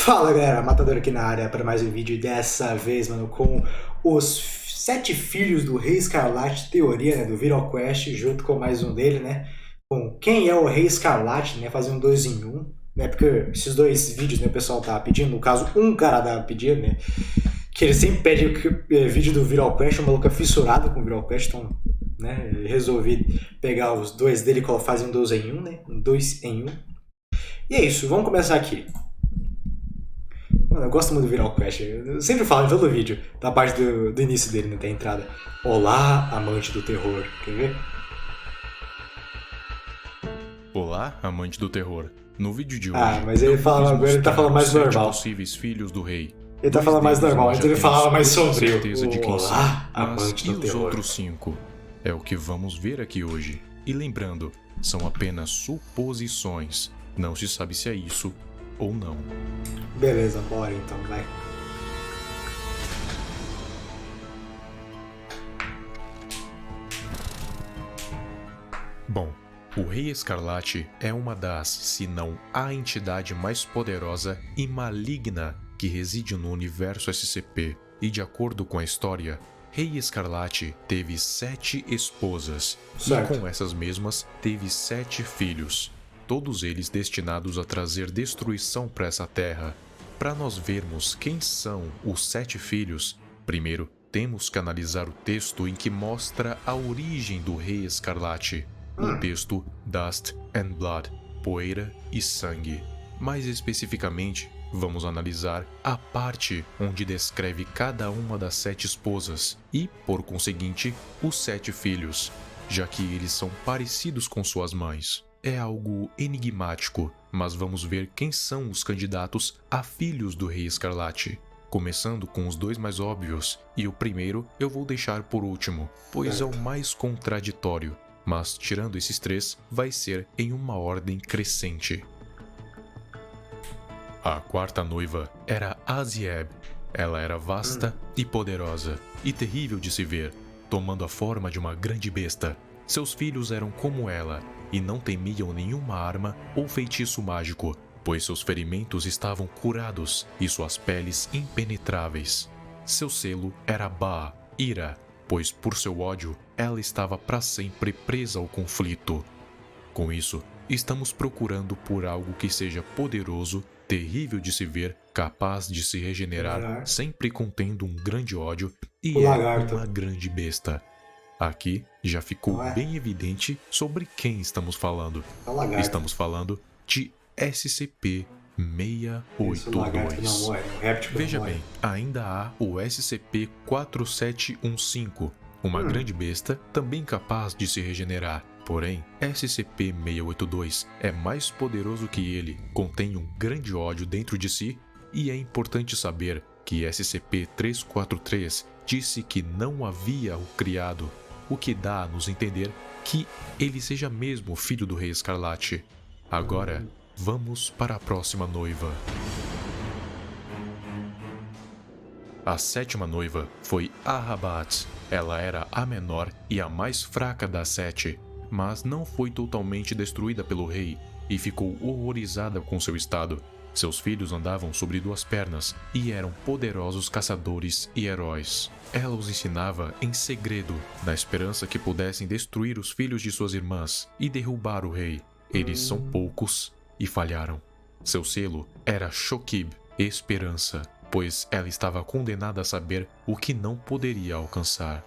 Fala galera, Matador aqui na área para mais um vídeo, dessa vez, mano, com os 7 filhos do Rei Escarlate, teoria, né, do Viral Quest, junto com mais um dele, né, com quem é o Rei Escarlate, né, fazer um 2 em 1, né, porque esses dois vídeos, né, o pessoal tá pedindo, no caso, um cara tá pedindo, né, que ele sempre pede vídeo do Viral Quest, um maluco é fissurado com o Viral Quest, então, né, resolvi pegar os dois dele e fazer um 2 em 1, né, um 2 em 1. E é isso, vamos começar aqui. Mano, eu gosto muito do Viral Quest. Eu sempre falo em todo vídeo da parte do início dele, né? Da entrada. Olá, amante do terror. Quer ver? Olá, amante do terror. No vídeo de hoje, mas ele fala agora, ele tá falando mais normal. Possíveis filhos do rei. Ele tá falando mais normal, antes ele falava mais sombrio. Certeza de quem são, amante do e os terror. outros 5? É o que vamos ver aqui hoje. E lembrando, são apenas suposições. Não se sabe se é isso ou não. Beleza, bora então, vai. Bom, o Rei Escarlate é uma das, se não a entidade mais poderosa e maligna que reside no universo SCP, e de acordo com a história, Rei Escarlate teve 7 esposas, Certo. e com essas mesmas teve 7 filhos, todos eles destinados a trazer destruição para essa terra. Para nós vermos quem são os 7 filhos, primeiro temos que analisar o texto em que mostra a origem do Rei Escarlate. O texto Dust and Blood, poeira e sangue. Mais especificamente, vamos analisar a parte onde descreve cada uma das 7 esposas e, por conseguinte, os 7 filhos, já que eles são parecidos com suas mães. É algo enigmático, mas vamos ver quem são os candidatos a filhos do Rei Escarlate. Começando com os 2 mais óbvios, e o primeiro eu vou deixar por último, pois é o mais contraditório. Mas, tirando esses 3, vai ser em uma ordem crescente. A quarta noiva era Azieb. Ela era vasta e poderosa, e terrível de se ver, tomando a forma de uma grande besta. Seus filhos eram como ela, e não temiam nenhuma arma ou feitiço mágico, pois seus ferimentos estavam curados e suas peles impenetráveis. Seu selo era Ba, ira, pois por seu ódio, ela estava para sempre presa ao conflito. Com isso, estamos procurando por algo que seja poderoso, terrível de se ver, capaz de se regenerar, sempre contendo um grande ódio e uma grande besta. Aqui já ficou bem evidente sobre quem estamos falando. Estamos falando de SCP-682. Veja bem, ainda há o SCP-4715, uma grande besta também capaz de se regenerar. Porém, SCP-682 é mais poderoso que ele, contém um grande ódio dentro de si, e é importante saber que SCP-343 disse que não havia o criado, o que dá a nos entender que ele seja mesmo filho do Rei Escarlate. Agora, vamos para a próxima noiva. A 7ª noiva foi Ahabat. Ela era a menor e a mais fraca das 7, mas não foi totalmente destruída pelo rei e ficou horrorizada com seu estado. Seus filhos andavam sobre 2 pernas e eram poderosos caçadores e heróis. Ela os ensinava em segredo, na esperança que pudessem destruir os filhos de suas irmãs e derrubar o rei. Eles são poucos e falharam. Seu selo era Shokib, esperança, pois ela estava condenada a saber o que não poderia alcançar.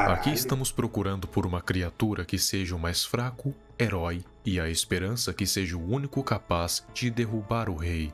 Aqui estamos procurando por uma criatura que seja o mais fraco, herói, e a esperança que seja o único capaz de derrubar o rei.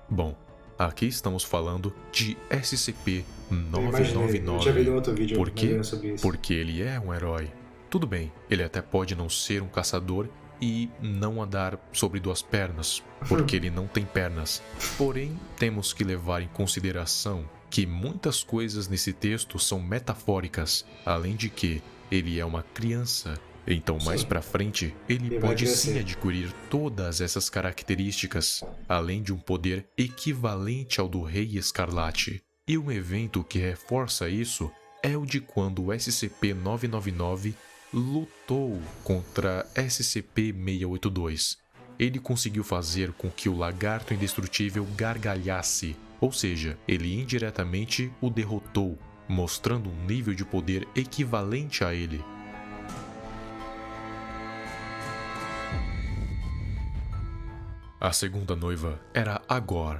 Bom, aqui estamos falando de SCP-999. Por quê? Porque ele é um herói. Tudo bem, ele até pode não ser um caçador e não andar sobre 2 pernas, porque ele não tem pernas. Porém, temos que levar em consideração que muitas coisas nesse texto são metafóricas, além de que ele é uma criança. Então, mais pra frente, ele pode sim adquirir todas essas características, além de um poder equivalente ao do Rei Escarlate. E um evento que reforça isso é o de quando o SCP-999 lutou contra SCP-682. ele conseguiu fazer com que o lagarto indestrutível gargalhasse, ou seja, ele indiretamente o derrotou, mostrando um nível de poder equivalente a ele. A segunda noiva era Agor.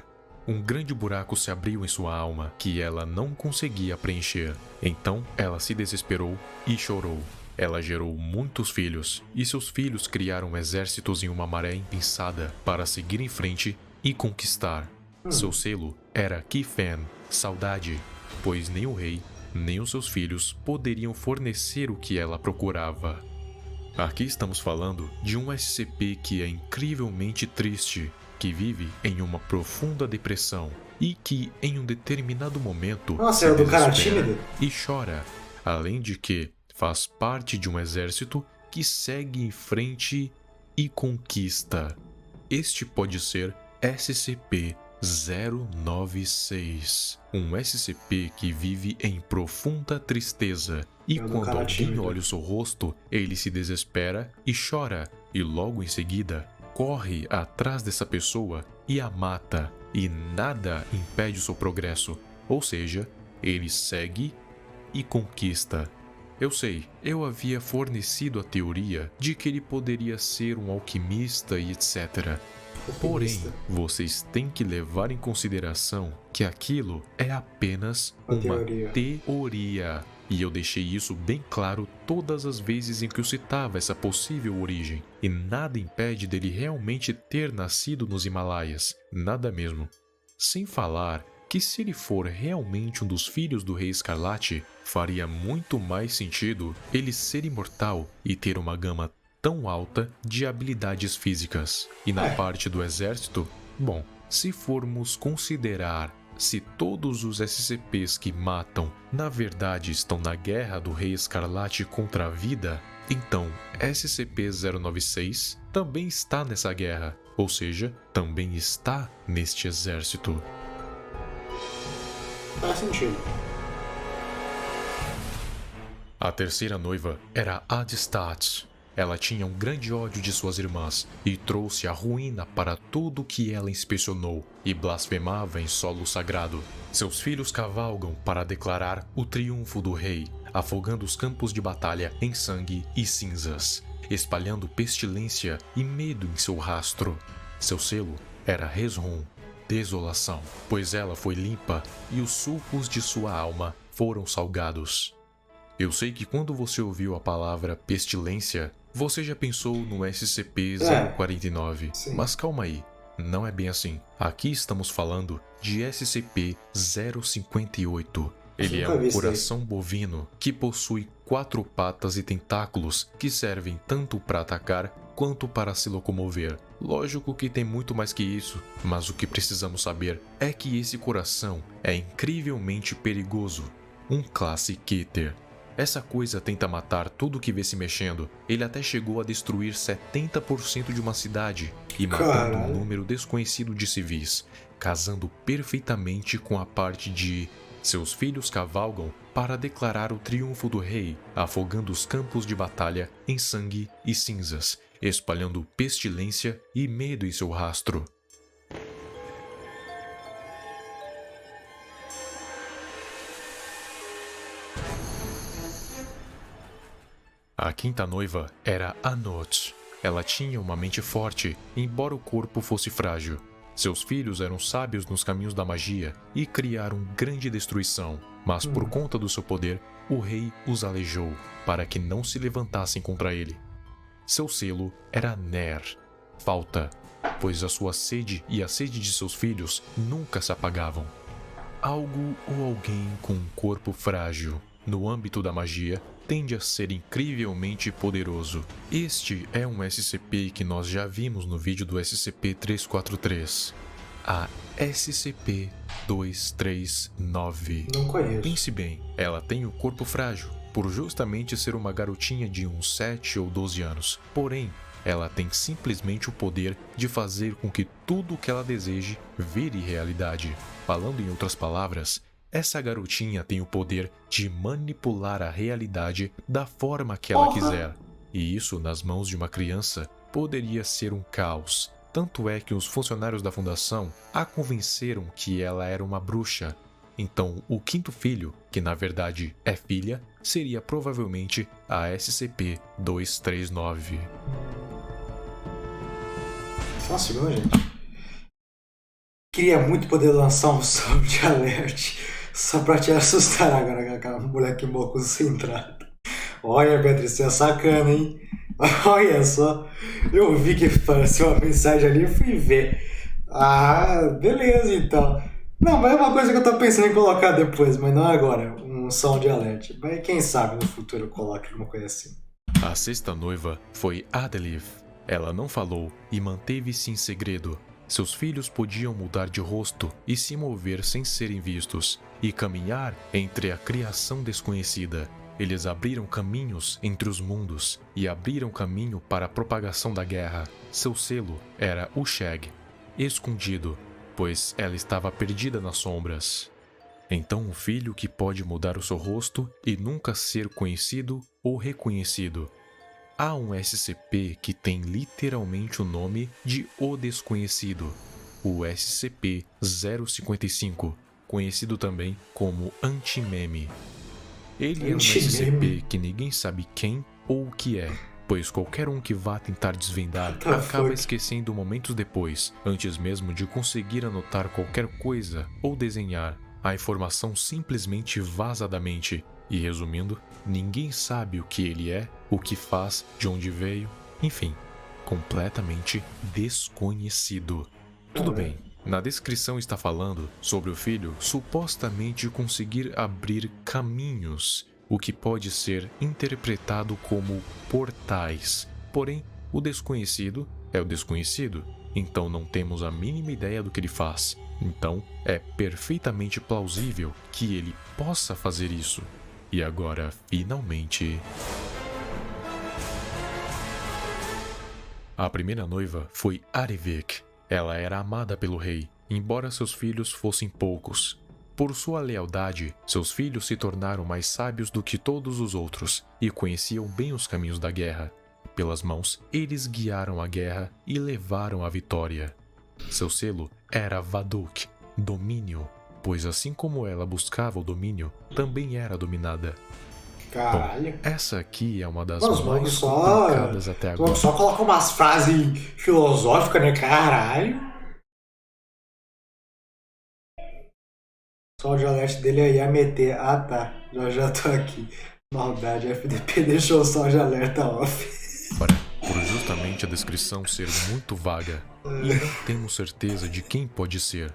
Um grande buraco se abriu em sua alma que ela não conseguia preencher. Então ela se desesperou e chorou. Ela gerou muitos filhos, e seus filhos criaram exércitos em uma maré impensada para seguir em frente e conquistar. Seu selo era Kifen, saudade, pois nem o rei, nem os seus filhos poderiam fornecer o que ela procurava. Aqui estamos falando de um SCP que é incrivelmente triste, que vive em uma profunda depressão e que, em um determinado momento, Nossa, se é o do cara desespera tímido? e chora, além de que faz parte de um exército que segue em frente e conquista. Este pode ser SCP-096, um SCP que vive em profunda tristeza e É o do quando cara alguém tímido. olha o seu rosto, ele se desespera e chora, e logo em seguida corre atrás dessa pessoa e a mata, e nada impede o seu progresso, ou seja, ele segue e conquista. Eu sei, eu havia fornecido a teoria de que ele poderia ser um alquimista e etc. Porém, vocês têm que levar em consideração que aquilo é apenas uma teoria. E eu deixei isso bem claro todas as vezes em que eu citava essa possível origem. E nada impede dele realmente ter nascido nos Himalaias. Nada mesmo. Sem falar que se ele for realmente um dos filhos do Rei Escarlate, faria muito mais sentido ele ser imortal e ter uma gama tão alta de habilidades físicas. E na parte do exército, bom, se formos considerar se todos os SCPs que matam na verdade estão na guerra do Rei Escarlate contra a vida, então SCP-096 também está nessa guerra, ou seja, também está neste exército. Faz sentido. A terceira noiva era Adestat. Ela tinha um grande ódio de suas irmãs e trouxe a ruína para tudo que ela inspecionou e blasfemava em solo sagrado. Seus filhos cavalgam para declarar o triunfo do rei, afogando os campos de batalha em sangue e cinzas, espalhando pestilência e medo em seu rastro. Seu selo era Resrum, desolação, pois ela foi limpa e os sulcos de sua alma foram salgados. Eu sei que quando você ouviu a palavra pestilência, você já pensou no SCP-049, mas calma aí, não é bem assim. Aqui estamos falando de SCP-058. Ele é um coração bovino que possui 4 patas e tentáculos que servem tanto para atacar quanto para se locomover. Lógico que tem muito mais que isso, mas o que precisamos saber é que esse coração é incrivelmente perigoso. Um Classe Keter. Essa coisa tenta matar tudo que vê se mexendo. Ele até chegou a destruir 70% de uma cidade e matando um número desconhecido de civis, casando perfeitamente com a parte de seus filhos cavalgam para declarar o triunfo do rei, afogando os campos de batalha em sangue e cinzas, espalhando pestilência e medo em seu rastro. A quinta noiva era Anot. Ela tinha uma mente forte, embora o corpo fosse frágil. Seus filhos eram sábios nos caminhos da magia e criaram grande destruição, mas por conta do seu poder, o rei os aleijou, para que não se levantassem contra ele. Seu selo era Ner, falta, pois a sua sede e a sede de seus filhos nunca se apagavam. Algo ou alguém com um corpo frágil, no âmbito da magia, tende a ser incrivelmente poderoso. Este é um SCP que nós já vimos no vídeo do SCP-343. A SCP-239. Não conheço. Pense bem, ela tem o corpo frágil, por justamente ser uma garotinha de uns 7 ou 12 anos. Porém, ela tem simplesmente o poder de fazer com que tudo o que ela deseje vire realidade. Falando em outras palavras, essa garotinha tem o poder de manipular a realidade da forma que ela quiser. E isso nas mãos de uma criança poderia ser um caos. Tanto é que os funcionários da fundação a convenceram que ela era uma bruxa. Então, o quinto filho, que na verdade é filha, seria provavelmente a SCP-239. Só um segundo, gente. Queria muito poder lançar um som de alert só pra te assustar agora com aquela mulher que morreu concentrada. Olha, Beatriz, você é sacana, hein? Olha só. Eu vi que apareceu uma mensagem ali e fui ver. Ah, beleza então. Não, mas é uma coisa que eu tô pensando em colocar depois, mas não agora. Um som de alert. Mas quem sabe no futuro eu coloque alguma coisa assim. A sexta noiva foi Adeliv. Ela não falou e manteve-se em segredo. Seus filhos podiam mudar de rosto e se mover sem serem vistos, e caminhar entre a criação desconhecida. Eles abriram caminhos entre os mundos e abriram caminho para a propagação da guerra. Seu selo era o Shag, escondido, pois ela estava perdida nas sombras. Então um filho que pode mudar o seu rosto e nunca ser conhecido ou reconhecido. Há um SCP que tem literalmente o nome de O Desconhecido, o SCP-055, conhecido também como Anti-Meme. Ele é um SCP que ninguém sabe quem ou o que é, pois qualquer um que vá tentar desvendar acaba esquecendo momentos depois, antes mesmo de conseguir anotar qualquer coisa ou desenhar. A informação simplesmente vaza da mente. E resumindo, ninguém sabe o que ele é, o que faz, de onde veio, enfim, completamente desconhecido. Tudo bem, na descrição está falando sobre o filho supostamente conseguir abrir caminhos, o que pode ser interpretado como portais. Porém, o desconhecido é o desconhecido, então não temos a mínima ideia do que ele faz. Então, é perfeitamente plausível que ele possa fazer isso. E agora, finalmente... A primeira noiva foi Arivik. Ela era amada pelo rei, embora seus filhos fossem poucos. Por sua lealdade, seus filhos se tornaram mais sábios do que todos os outros e conheciam bem os caminhos da guerra. Pelas mãos, eles guiaram a guerra e levaram a vitória. Seu selo era Vaduk, domínio, pois assim como ela buscava o domínio, também era dominada. Caralho. Bom, essa aqui é uma das Nossa, mais complicadas até agora. Só coloca umas frases filosóficas, né? Caralho. Só o dialeto dele aí ia meter. Ah, tá. Já tô aqui. Maldade, FDP deixou só o de alerta off. Ora, por justamente a descrição ser muito vaga, e não temos certeza de quem pode ser.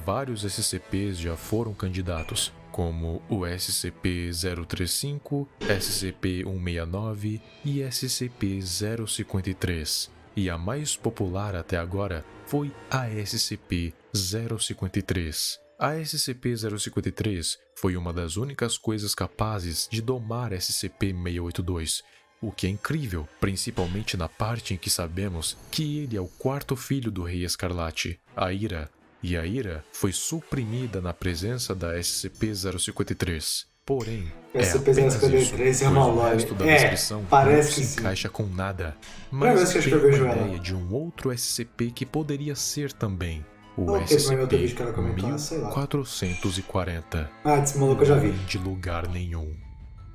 Vários SCPs já foram candidatos, como o SCP-035, SCP-169 e SCP-053. E a mais popular até agora foi a SCP-053. A SCP-053 foi uma das únicas coisas capazes de domar SCP-682, o que é incrível, principalmente na parte em que sabemos que ele é o quarto filho do Rei Escarlate, a Ira, e a Ira foi suprimida na presença da SCP-053. Porém, SCP-053 é uma o resto da descrição parece não que se sim. encaixa com nada. Mas que tem eu vejo uma ela. ideia de um outro SCP que poderia ser também. O Ok, mas outro vídeo que ela comentou, sei lá. SCP-1440. Ah, desse maluco eu já vi. De lugar nenhum.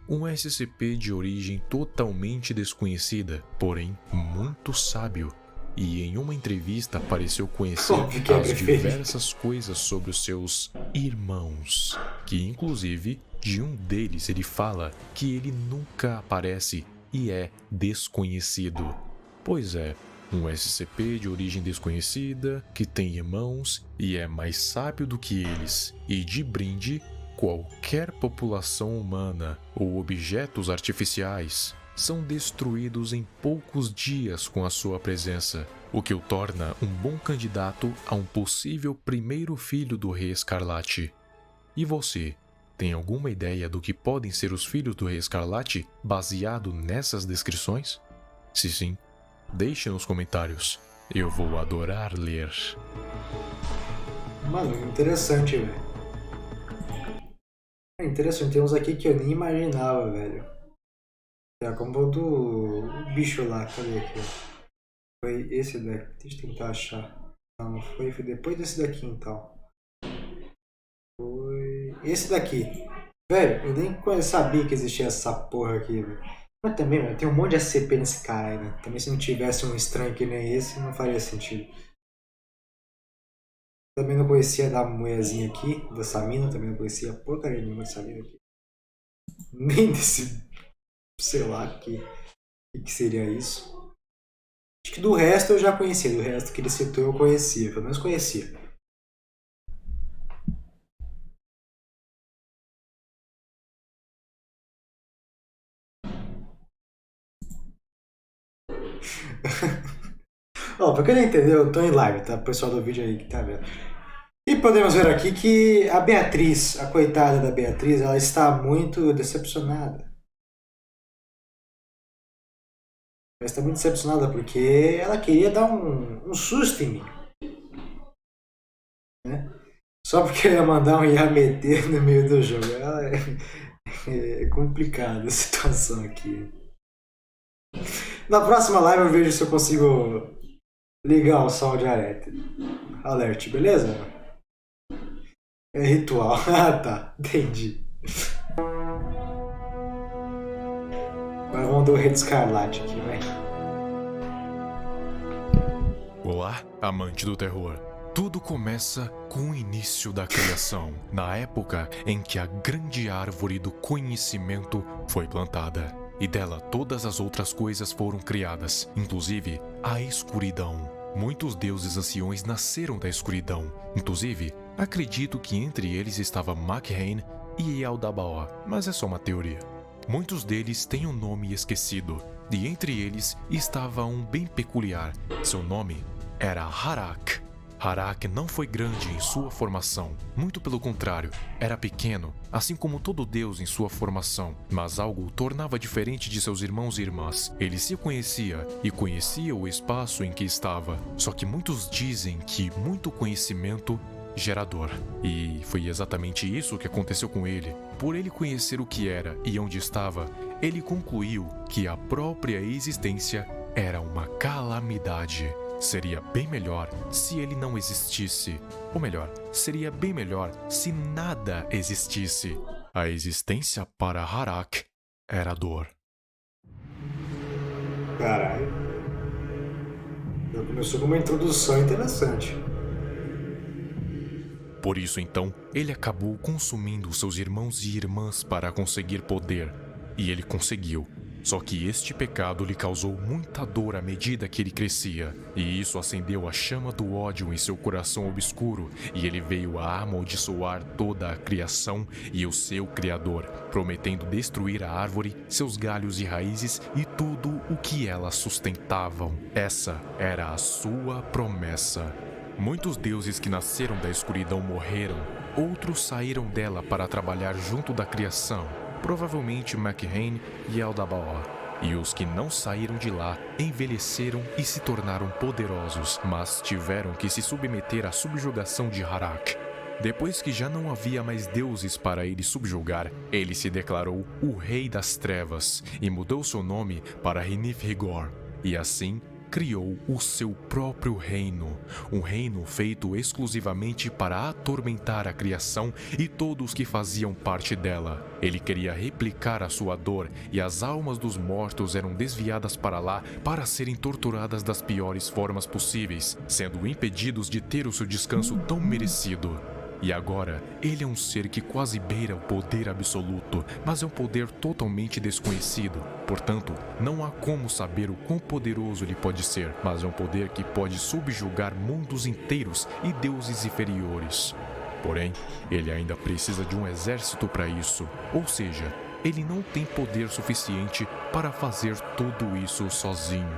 Um SCP de origem totalmente desconhecida, porém muito sábio. E em uma entrevista pareceu conhecer as diversas coisas sobre os seus irmãos. Que inclusive, de um deles ele fala que ele nunca aparece e é desconhecido. Pois é, um SCP de origem desconhecida, que tem irmãos e é mais sábio do que eles. E de brinde, qualquer população humana ou objetos artificiais são destruídos em poucos dias com a sua presença, o que o torna um bom candidato a um possível primeiro filho do Rei Escarlate. E você, tem alguma ideia do que podem ser os filhos do Rei Escarlate baseado nessas descrições? Se sim, deixe nos comentários. Eu vou adorar ler. Mano, interessante, velho. É interessante, tem uns aqui que eu nem imaginava, velho. É como o do bicho lá, cadê aqui? Foi esse daqui. Deixa eu tentar achar. Não, não foi. Foi depois desse daqui, então. Foi esse daqui. Velho, eu nem sabia que existia essa porra aqui, velho. Mas também, velho, tem um monte de SCP nesse cara aí, né? Também se não tivesse um estranho que nem esse, não faria sentido. Também não conhecia da mulherzinha aqui, dessa mina, também não conhecia porcaria nenhuma dessa mina aqui. Nem desse, sei lá, que seria isso. Acho que do resto eu já conhecia, do resto que ele citou eu conhecia, pelo menos conhecia. Ó, pra quem não entendeu, eu tô em live, tá? O pessoal do vídeo aí que tá vendo. E podemos ver aqui que a Beatriz, a coitada da Beatriz, ela está muito decepcionada. Ela está muito decepcionada porque ela queria dar um susto em mim, né? Só porque ia mandar um IAMT no meio do jogo. É complicada a situação aqui. Na próxima live eu vejo se eu consigo ligar o som de alert, beleza? É ritual. Ah, tá. Entendi. Agora vamos dar o Rei Escarlate aqui, vai. Olá, amante do terror. Tudo começa com o início da criação, na época em que a grande árvore do conhecimento foi plantada. E dela todas as outras coisas foram criadas, inclusive a escuridão. Muitos deuses anciões nasceram da escuridão. Inclusive, acredito que entre eles estava Makhain e Yaldabaoth, mas é só uma teoria. Muitos deles têm um nome esquecido, e entre eles estava um bem peculiar. Seu nome era Harak. Harak não foi grande em sua formação, muito pelo contrário, era pequeno, assim como todo deus em sua formação, mas algo o tornava diferente de seus irmãos e irmãs. Ele se conhecia e conhecia o espaço em que estava, só que muitos dizem que muito conhecimento gera dor. E foi exatamente isso que aconteceu com ele. Por ele conhecer o que era e onde estava, ele concluiu que a própria existência era uma calamidade. Seria bem melhor se ele não existisse. Ou melhor, seria bem melhor se nada existisse. A existência para Harak era dor. Caralho. Já começou com uma introdução interessante. Por isso, então, ele acabou consumindo seus irmãos e irmãs para conseguir poder. E ele conseguiu. Só que este pecado lhe causou muita dor à medida que ele crescia. E isso acendeu a chama do ódio em seu coração obscuro. E ele veio a amaldiçoar toda a criação e o seu Criador, prometendo destruir a árvore, seus galhos e raízes e tudo o que elas sustentavam. Essa era a sua promessa. Muitos deuses que nasceram da escuridão morreram, outros saíram dela para trabalhar junto da criação, provavelmente Makhain e Yaldabaoth. E os que não saíram de lá envelheceram e se tornaram poderosos, mas tiveram que se submeter à subjugação de Harak. Depois que já não havia mais deuses para ele subjugar, ele se declarou o Rei das Trevas e mudou seu nome para Rinith-Rigor. E assim, criou o seu próprio reino, um reino feito exclusivamente para atormentar a criação e todos que faziam parte dela. Ele queria replicar a sua dor e as almas dos mortos eram desviadas para lá para serem torturadas das piores formas possíveis, sendo impedidos de ter o seu descanso tão merecido. E agora, ele é um ser que quase beira o poder absoluto, mas é um poder totalmente desconhecido. Portanto, não há como saber o quão poderoso ele pode ser, mas é um poder que pode subjugar mundos inteiros e deuses inferiores. Porém, ele ainda precisa de um exército para isso, ou seja, ele não tem poder suficiente para fazer tudo isso sozinho.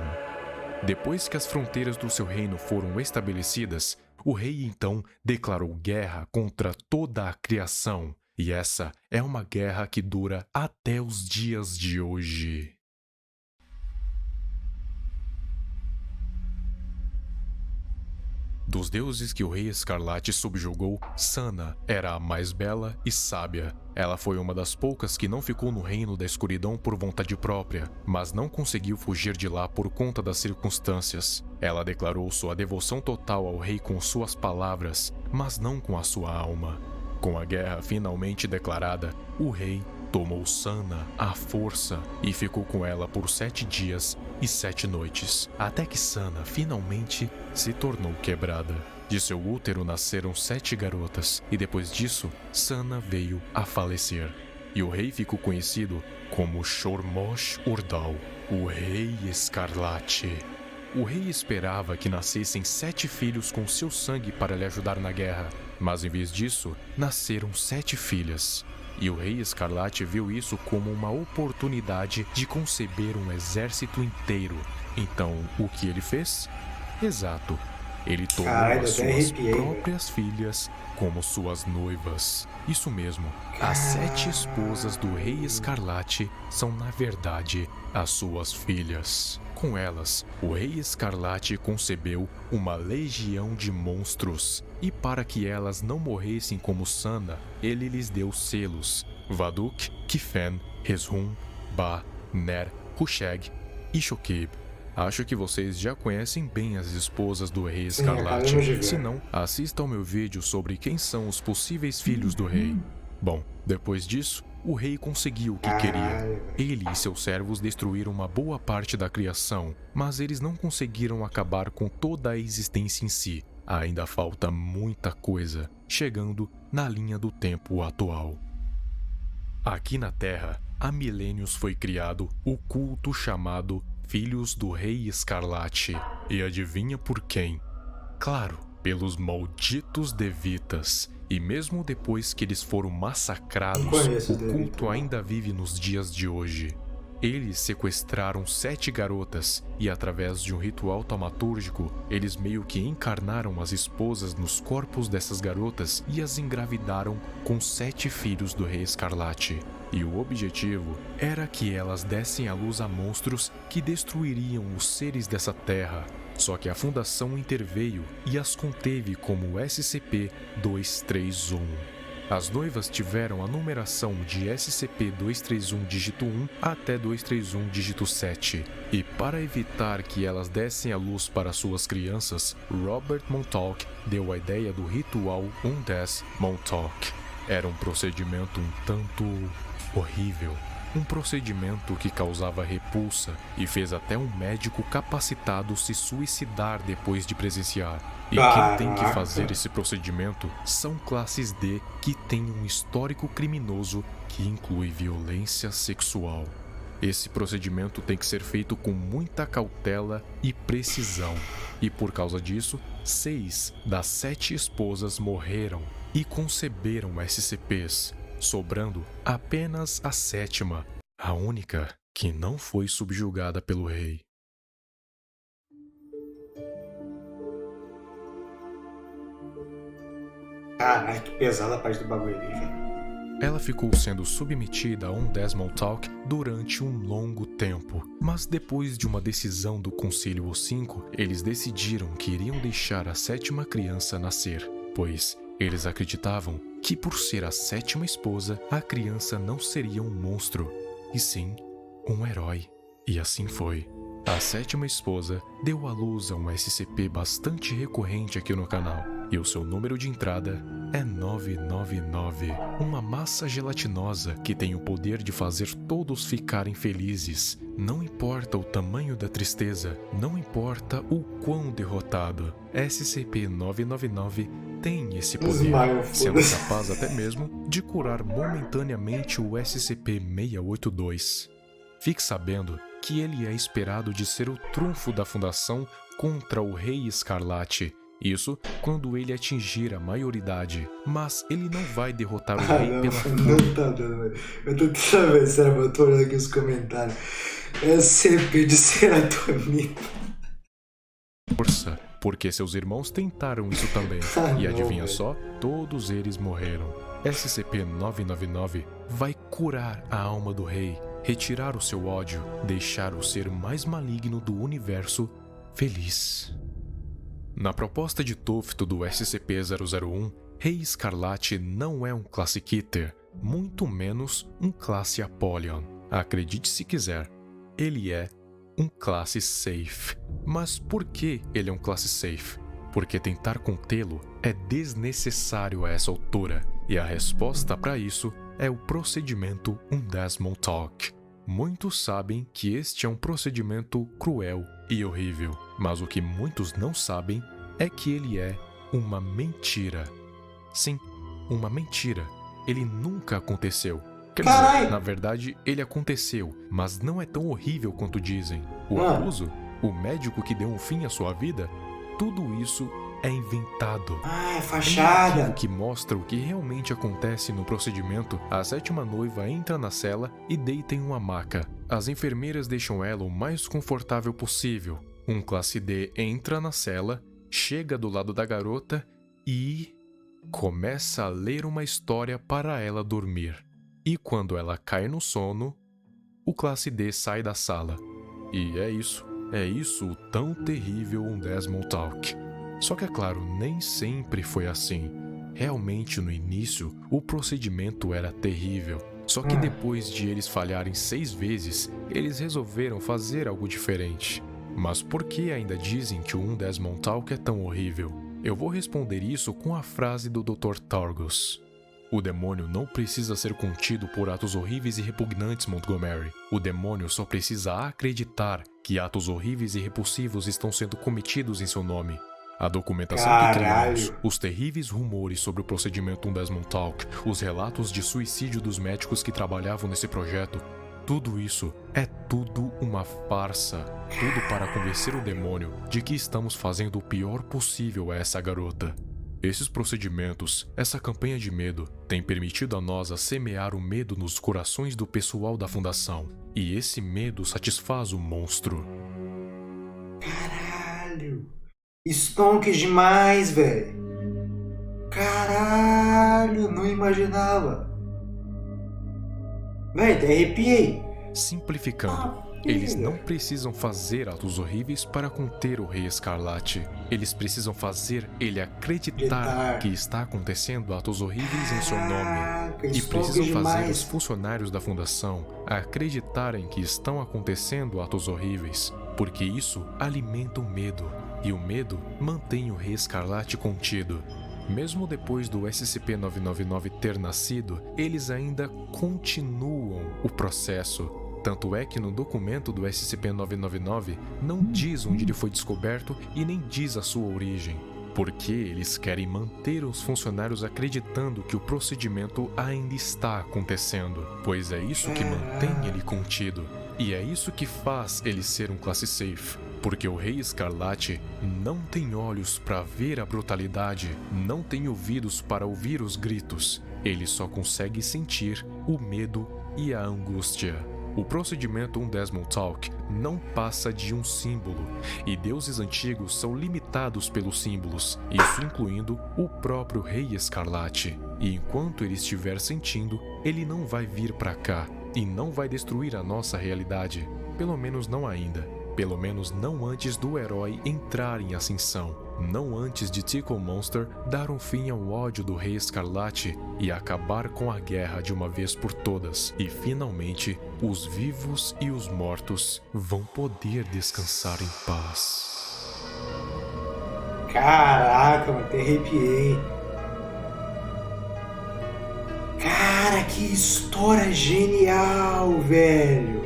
Depois que as fronteiras do seu reino foram estabelecidas, o rei então declarou guerra contra toda a criação, e essa é uma guerra que dura até os dias de hoje. Dos deuses que o Rei Escarlate subjugou, Sana era a mais bela e sábia. Ela foi uma das poucas que não ficou no reino da escuridão por vontade própria, mas não conseguiu fugir de lá por conta das circunstâncias. Ela declarou sua devoção total ao rei com suas palavras, mas não com a sua alma. Com a guerra finalmente declarada, o rei tomou Sana à força e ficou com ela por 7 dias e 7 noites, até que Sana finalmente se tornou quebrada. De seu útero nasceram 7 garotas, e depois disso, Sana veio a falecer. E o rei ficou conhecido como Shormosh-Urdal, o Rei Escarlate. O rei esperava que nascessem 7 filhos com seu sangue para lhe ajudar na guerra, mas em vez disso, nasceram 7 filhas. E o Rei Escarlate viu isso como uma oportunidade de conceber um exército inteiro. Então, o que ele fez? Exato, ele tomou as suas próprias filhas como suas noivas. Isso mesmo, as 7 esposas do Rei Escarlate são, na verdade, as suas filhas. Com elas, o Rei Escarlate concebeu uma legião de monstros. E para que elas não morressem como Sana, ele lhes deu selos: Vaduk, Kifen, Rezhum, Ba, Ner, Husheg e Shokib. Acho que vocês já conhecem bem as esposas do Rei Escarlate. Se não, assista ao meu vídeo sobre quem são os possíveis filhos do rei. Bom, depois disso, o rei conseguiu o que queria. Ele e seus servos destruíram uma boa parte da criação, mas eles não conseguiram acabar com toda a existência em si. Ainda falta muita coisa, chegando na linha do tempo atual. Aqui na Terra, há milênios foi criado o culto chamado Filhos do Rei Escarlate. E adivinha por quem? Claro, pelos malditos Devitas. E mesmo depois que eles foram massacrados, o culto ainda vive nos dias de hoje. Eles sequestraram 7 garotas e, através de um ritual taumatúrgico, eles meio que encarnaram as esposas nos corpos dessas garotas e as engravidaram com 7 filhos do Rei Escarlate. E o objetivo era que elas dessem à luz a monstros que destruiriam os seres dessa terra. Só que a Fundação interveio e as conteve como SCP-231. As noivas tiveram a numeração de SCP-231 dígito 1 até 231 dígito 7. E para evitar que elas dessem a luz para suas crianças, Robert Montauk deu a ideia do ritual Undes Montauk. Era um procedimento um tanto horrível. Um procedimento que causava repulsa e fez até um médico capacitado se suicidar depois de presenciar. E quem tem que fazer esse procedimento são classes D que têm um histórico criminoso que inclui violência sexual. Esse procedimento tem que ser feito com muita cautela e precisão. E por causa disso, 6 das 7 esposas morreram e conceberam SCPs, sobrando apenas a 7ª, a única que não foi subjugada pelo rei. Caralho, que pesada a parte do bagulho ali, velho. Ela ficou sendo submetida a um Desmond Talk durante um longo tempo, mas depois de uma decisão do Conselho O5, eles decidiram que iriam deixar a 7ª criança nascer, pois eles acreditavam que por ser a 7ª esposa, a criança não seria um monstro, e sim um herói. E assim foi. A 7ª esposa deu à luz a um SCP bastante recorrente aqui no canal, e o seu número de entrada é 999, uma massa gelatinosa que tem o poder de fazer todos ficarem felizes. Não importa o tamanho da tristeza, não importa o quão derrotado, SCP-999 tem esse poder, sendo capaz até mesmo de curar momentaneamente o SCP-682. Fique sabendo que ele é esperado de ser o trunfo da Fundação contra o Rei Escarlate. Isso quando ele atingir a maioridade, mas ele não vai derrotar o rei pela não tá dando, velho. Eu tô tentando, sério, eu tô olhando aqui os comentários. SCP de serotonina. Força, porque seus irmãos tentaram isso também. E adivinha só? Todos eles morreram. SCP-999 vai curar a alma do rei, retirar o seu ódio, deixar o ser mais maligno do universo feliz. Na proposta de Tufto do SCP-001, Rei Escarlate não é um Classic Eater, muito menos um Classe Apollyon. Acredite se quiser, ele é um Classe Safe. Mas por que ele é um Classe Safe? Porque tentar contê-lo é desnecessário a essa altura, e a resposta para isso é o procedimento Undesmond Talk. Muitos sabem que este é um procedimento cruel e horrível, mas o que muitos não sabem é que ele é uma mentira. Sim, uma mentira. Ele nunca aconteceu. Quer dizer, na verdade, ele aconteceu, mas não é tão horrível quanto dizem. O abuso, o médico que deu um fim à sua vida, tudo isso é inventado. É fachada. O que mostra o que realmente acontece no procedimento. A sétima noiva entra na cela e deita em uma maca. As enfermeiras deixam ela o mais confortável possível. Um Classe D entra na cela, chega do lado da garota e começa a ler uma história para ela dormir. E quando ela cai no sono, o Classe D sai da sala. E é isso o tão terrível Undesmond Talk. Só que é claro, nem sempre foi assim. Realmente no início, o procedimento era terrível. Só que depois de eles falharem 6 vezes, eles resolveram fazer algo diferente. Mas por que ainda dizem que o Undesmond Talk é tão horrível? Eu vou responder isso com a frase do Dr. Targus. O demônio não precisa ser contido por atos horríveis e repugnantes, Montgomery. O demônio só precisa acreditar que atos horríveis e repulsivos estão sendo cometidos em seu nome. A documentação que criamos, os terríveis rumores sobre o procedimento Undesmond Talk, os relatos de suicídio dos médicos que trabalhavam nesse projeto, tudo isso é tudo uma farsa. Tudo para convencer o demônio de que estamos fazendo o pior possível a essa garota. Esses procedimentos, essa campanha de medo, tem permitido a nós a semear o medo nos corações do pessoal da Fundação. E esse medo satisfaz o monstro. Caralho! Stonks demais, velho! Caralho! Não imaginava! Véi, até arrepiei! Simplificando, eles não precisam fazer atos horríveis para conter o Rei Escarlate. Eles precisam fazer ele acreditar que está acontecendo atos horríveis em seu nome. E precisam fazer os funcionários da Fundação acreditarem que estão acontecendo atos horríveis, porque isso alimenta o medo, e o medo mantém o Rei Escarlate contido. Mesmo depois do SCP-999 ter nascido, eles ainda continuam o processo. Tanto é que no documento do SCP-999 não diz onde ele foi descoberto e nem diz a sua origem, porque eles querem manter os funcionários acreditando que o procedimento ainda está acontecendo, pois é isso que mantém ele contido, e é isso que faz ele ser um Classe Safe, porque o Rei Escarlate não tem olhos para ver a brutalidade, não tem ouvidos para ouvir os gritos, ele só consegue sentir o medo e a angústia. O procedimento Undesmond Talk não passa de um símbolo, e deuses antigos são limitados pelos símbolos, isso incluindo o próprio Rei Escarlate. E enquanto ele estiver sentindo, ele não vai vir pra cá, e não vai destruir a nossa realidade. Pelo menos não ainda. Pelo menos não antes do herói entrar em ascensão. Não antes de Tickle Monster dar um fim ao ódio do Rei Escarlate e acabar com a guerra de uma vez por todas. E finalmente, os vivos e os mortos vão poder descansar em paz. Caraca, mano, até arrepiei. Cara, que história genial, velho.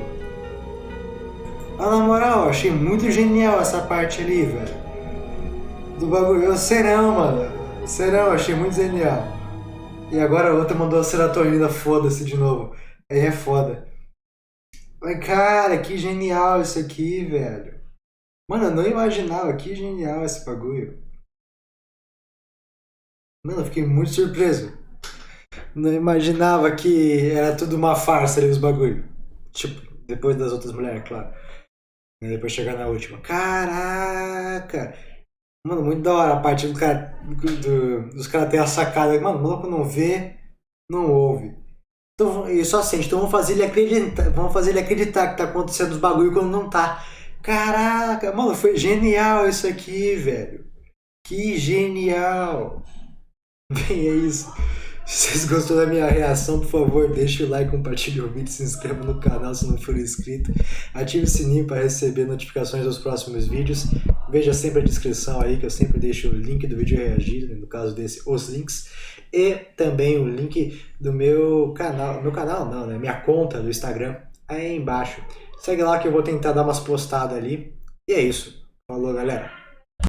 Na moral, achei muito genial essa parte ali, velho. Do bagulho. Eu sei não, mano. Sei não, achei muito genial. E agora a outra mandou a serotonina, foda-se de novo. Aí é foda. Mas, cara, que genial isso aqui, velho. Mano, eu não imaginava que genial esse bagulho. Mano, eu fiquei muito surpreso. Não imaginava que era tudo uma farsa ali os bagulho. Tipo, depois das outras mulheres, claro. E depois chegar na última. Caraca! Mano, muito da hora a parte do cara, dos caras terem a sacada. Mano, o maluco não vê, não ouve. Então, ele só sente. Então vamos fazer ele acreditar que tá acontecendo os bagulho quando não tá. Caraca, mano, foi genial isso aqui, velho. Que genial! Bem, é isso. Se vocês gostou da minha reação, por favor, deixe o like, compartilhe o vídeo, se inscreva no canal se não for inscrito. Ative o sininho para receber notificações dos próximos vídeos. Veja sempre a descrição aí, que eu sempre deixo o link do vídeo reagido, no caso desse, os links. E também o link do meu canal, não, né? Minha conta do Instagram, aí embaixo. Segue lá que eu vou tentar dar umas postadas ali. E é isso. Falou, galera.